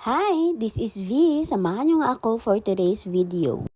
Hi, this is V. Samahan niyo nga ako for today's video.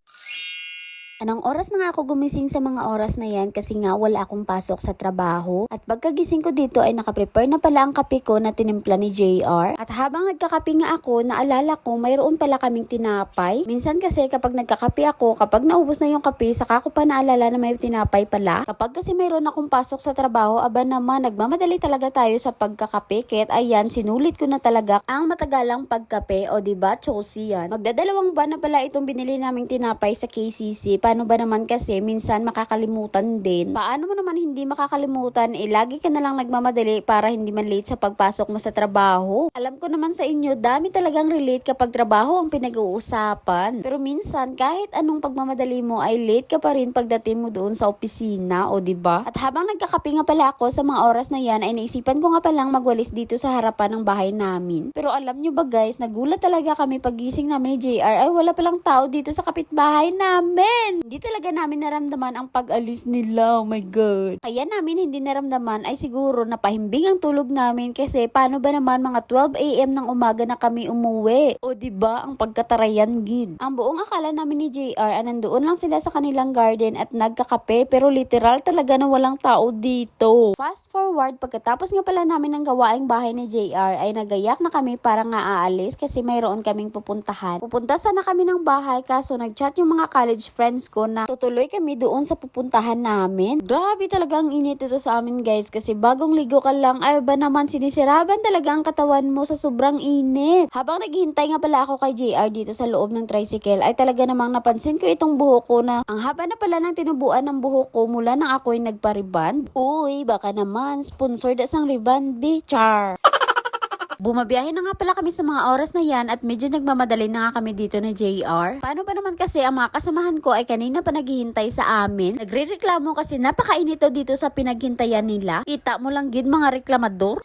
Anong oras na nga ako gumising sa mga oras na yan kasi nga wala akong pasok sa trabaho. At pagkagising ko dito ay nakaprepare na pala ang kape ko na tinimpla ni JR. At habang nagkakape nga ako, naalala ko mayroon pala kaming tinapay. Minsan kasi kapag nagkakape ako, kapag naubos na yung kape, saka ko pa naalala na may tinapay pala. Kapag kasi mayroon akong pasok sa trabaho, aba naman, nagmamadali talaga tayo sa pagkakape. Kaya't ayan, sinulit ko na talaga ang matagalang pagkape. O diba, chosi yan. Magdadalawang buwan na pala itong binili naming tinapay sa KCC. Paano ba naman kasi minsan makakalimutan din. Paano mo naman hindi makakalimutan? Lagi ka na lang nagmamadali para hindi man late sa pagpasok mo sa trabaho. Alam ko naman sa inyo, dami talagang relate kapag trabaho ang pinag-uusapan. Pero minsan, kahit anong pagmamadali mo ay late ka pa rin pagdating mo doon sa opisina, o diba? At habang nagkakape nga pala ako sa mga oras na yan, ay naisipan ko nga palang magwalis dito sa harapan ng bahay namin. Pero alam nyo ba guys, nagulat talaga kami pagising namin ni JR ay wala palang tao dito sa kapitbahay namin. Hindi talaga namin naramdaman ang pag-alis nila. Oh my God. Kaya namin hindi naramdaman ay siguro napahimbing ang tulog namin kasi paano ba naman mga 12 AM ng umaga na kami umuwi. O diba ang pagkatarayan gid. Ang buong akala namin ni JR ay nandoon lang sila sa kanilang garden at nagkakape pero literal talaga na walang tao dito. Fast forward, pagkatapos nga pala namin ng gawaing bahay ni JR ay nagayak na kami para nga aalis kasi mayroon kaming pupuntahan. Pupunta sana kami ng bahay kaso nagchat yung mga college friends ko na tutuloy kami doon sa pupuntahan namin. Grabe talaga ang init ito sa amin guys kasi bagong ligo ka lang ay ba naman sinisiraban talaga ang katawan mo sa sobrang init. Habang naghihintay nga pala ako kay JR dito sa loob ng tricycle ay talaga namang napansin ko itong buhok ko na ang haba na pala ng tinubuan ng buhok ko mula nang ako'y nagpa-reband. Uy, baka naman sponsored asang reband char. Bumabiyahe na nga pala kami sa mga oras na yan at medyo nagmamadali na nga kami dito ni JR. Paano ba naman kasi ang mga kasamahan ko ay kanina pa naghihintay sa amin? Nagre-reklamo kasi napakainit dito sa pinaghintayan nila. Kita mo lang gid mga reklamador.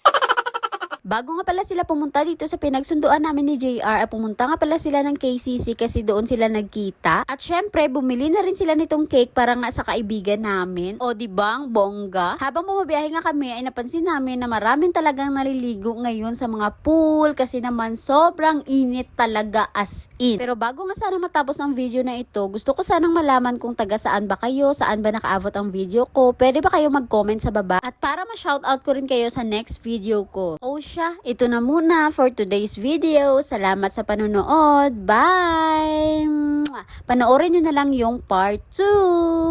Bago nga pala sila pumunta dito sa pinagsunduan namin ni JR, pumunta nga pala sila ng KCC kasi doon sila nagkita. At syempre, bumili na rin sila nitong cake para nga sa kaibigan namin. O diba ang bongga? Habang bumabiyahe nga kami ay napansin namin na maraming talagang naliligo ngayon sa mga pool kasi naman sobrang init talaga as in. Pero bago nga sana matapos ang video na ito, gusto ko sanang malaman kung taga saan ba kayo, saan ba nakaabot ang video ko. Pwede ba kayo mag-comment sa baba? At para ma-shoutout ko rin kayo sa next video ko. Ito na muna for today's video. Salamat sa panonood. Bye! Panoorin nyo na lang yung part 2.